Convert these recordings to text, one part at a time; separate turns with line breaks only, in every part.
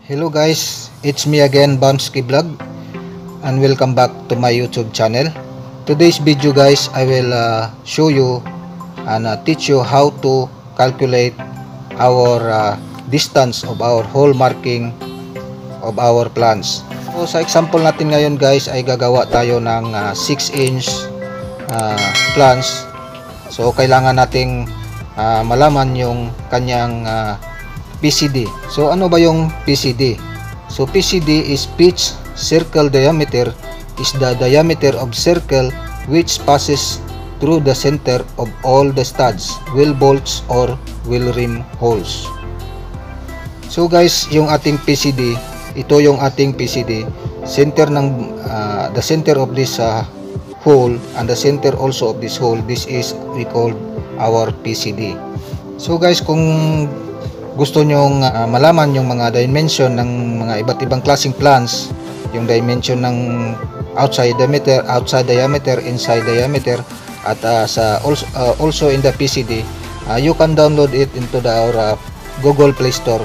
Hello guys, it's me again, Bamski Vlog, and welcome back to my YouTube channel. Today's video guys, I will show you and teach you how to calculate our distance of our hole marking of our plants. So sa example natin ngayon guys, ay gagawa tayo ng 6-inch plants. So kailangan nating malaman yung kanyang PCD. So ano ba yung PCD? So PCD is pitch circle diameter, is the diameter of circle which passes through the center of all the studs, wheel bolts or wheel rim holes. So guys, yung ating PCD, ito yung ating PCD, center ng the center of this hole and the center also of this hole, this is we call our PCD. So guys, kung gusto nyong malaman yung mga dimension ng mga iba't ibang klaseng plants, yung dimension ng outside diameter, inside diameter, at also in the PCD, you can download it into our Google Play Store.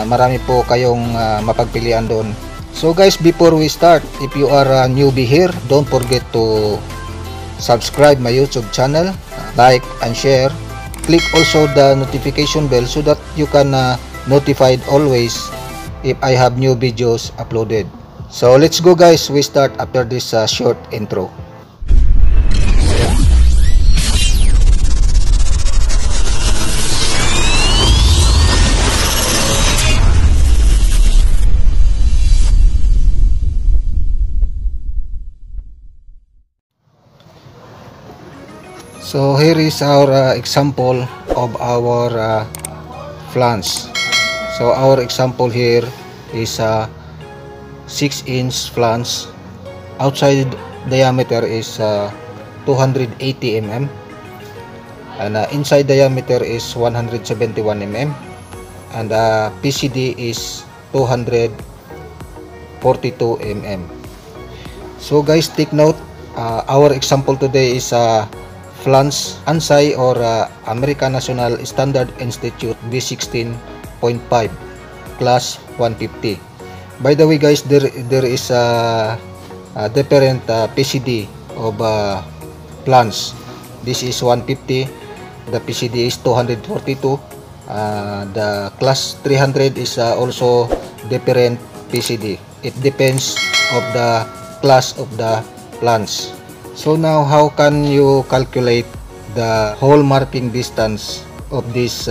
Marami po kayong mapagpilian doon. So guys, before we start, if you are a newbie here, don't forget to subscribe my YouTube channel, like and share. Click also the notification bell so that you can notified always if I have new videos uploaded. So let's go guys, we start after this short intro. So here is our example of our plants. So our example here is 6-inch plants. Outside diameter is 280 mm and inside diameter is 171 mm and PCD is 242 mm. So guys, take note, our example today is plants ANSI or American National Standard Institute V16.5 class 150. By the way guys, there is a different PCD of plants. This is 150, the PCD is 242, the class 300 is also different PCD. It depends of the class of the plants. So now, how can you calculate the hole marking distance of this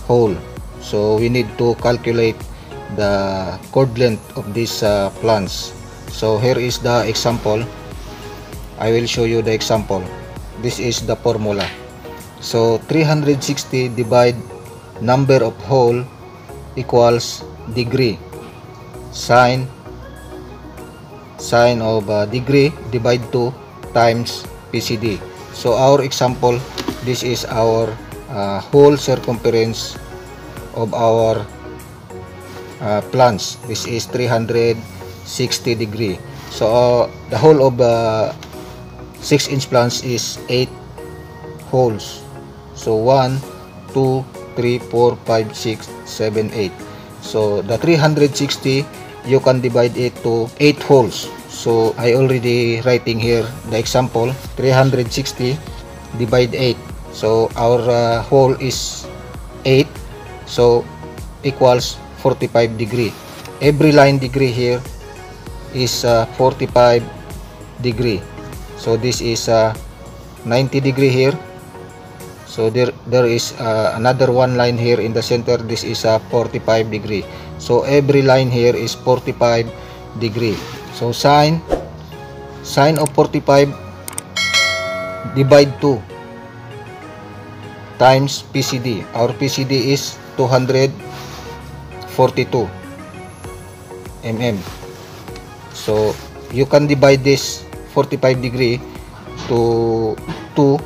hole? So we need to calculate the chord length of these plants. So here is the example. I will show you the example. This is the formula. So 360 divide number of hole equals degree. Sine of degree divide 2 times PCD. So our example, this is our whole circumference of our plants. This is 360 degree. So the whole of 6-inch plants is 8 holes. So 1, 2, 3, 4, 5, 6, 7, 8. So the 360, you can divide it to 8 holes. So I already writing here the example, 360 divide 8. So our hole is 8, so equals 45 degree. Every line degree here is 45 degree. So this is 90 degree here. So there is another one line here in the center. This is 45 degree. So every line here is 45 degree. So sine of 45 divide 2 times PCD. Our PCD is 242 mm. So you can divide this 45 degree to 2.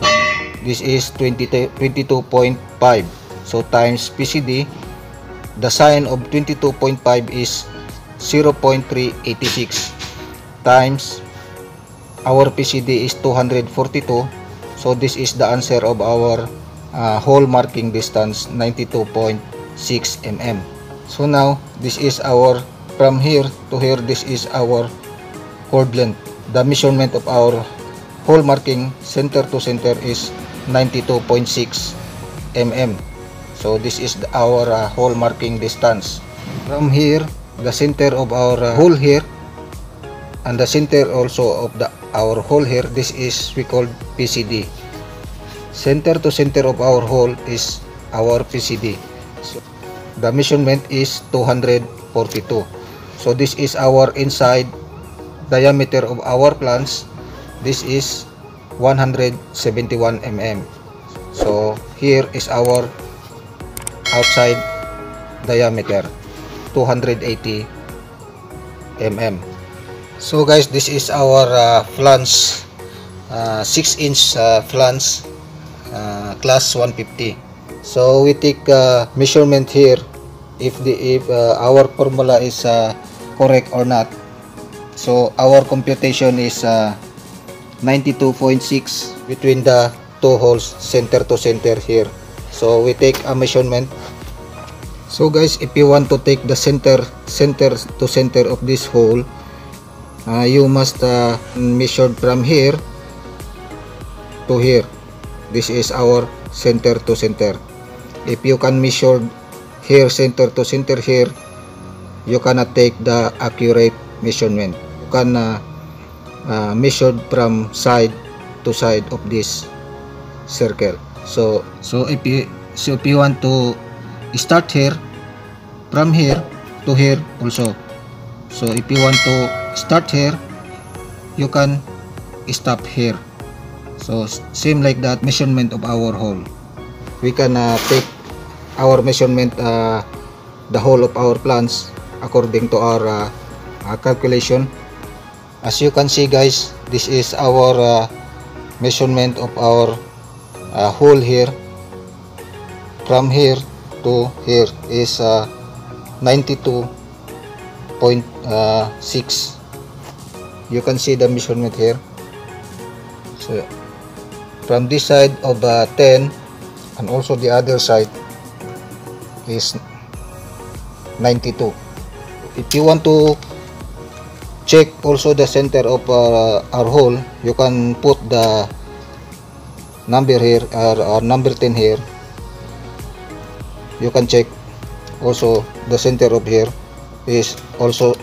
This is 22.5. So times PCD. The sine of 22.5 is 0.386 times our PCD is 242. So this is the answer of our hole marking distance, 92.6 mm. So now this is our, from here to here, this is our chord length. The measurement of our hole marking center to center is 92.6 mm. So this is our hole marking distance. From here, the center of our hole here, and the center also of our hole here, this is we call PCD. Center to center of our hole is our PCD. So the measurement is 242. So this is our inside diameter of our plants. This is 171 mm. So here is our outside diameter, 280 mm. So guys, this is our flange, 6-inch flange, class 150. So we take measurement here if our formula is correct or not. So our computation is 92.6 between the two holes, center to center here. So we take a measurement. So guys, if you want to take the center to center of this hole, you must measure from here to here. This is our center to center. If you can measure here center to center here, you cannot take the accurate measurement. You can measure from side to side of this circle. So if you want to start here, from here to here also. So if you want to start here, you can stop here. So same like that measurement of our hole. We can take our measurement, the whole of our plants according to our calculation. As you can see guys, this is our measurement of our hole here. From here to here is 92.6. You can see the measurement here. So from this side of 10 and also the other side is 92. If you want to check also the center of our hole, you can put the number here, or number 10 here. You can check also the center of here is also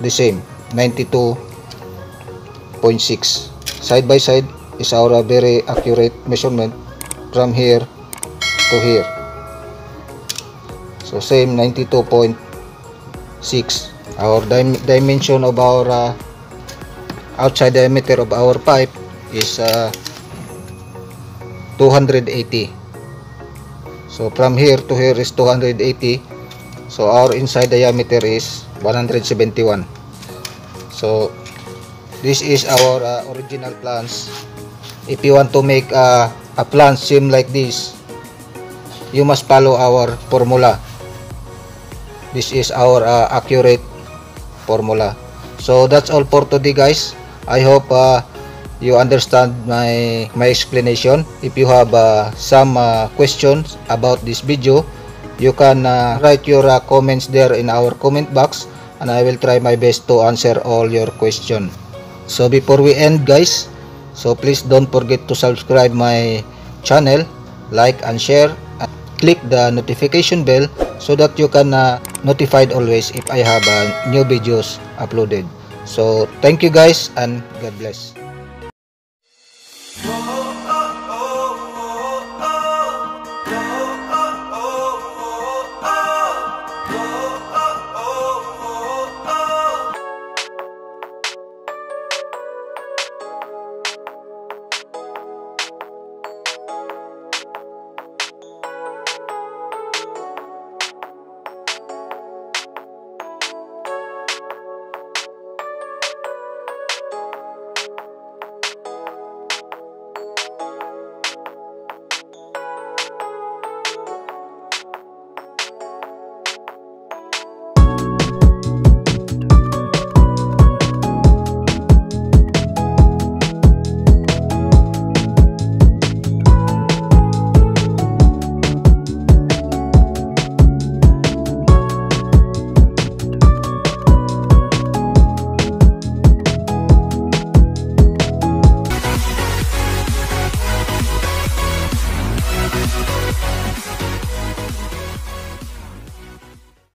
the same, 92.6. Side by side is our very accurate measurement from here to here. So same, 92.6. Our dimension of our outside diameter of our pipe is 280. So from here to here is 280. So our inside diameter is 171. So this is our original plans. If you want to make a plan same like this, you must follow our formula. This is our accurate formula. So that's all for today guys. I hope you understand my explanation. If you have some questions about this video, you can write your comments there in our comment box, and I will try my best to answer all your questions. So before we end guys, so please don't forget to subscribe my channel, like and share, and click the notification bell so that you can notified always if I have new videos uploaded. So thank you guys, and God bless.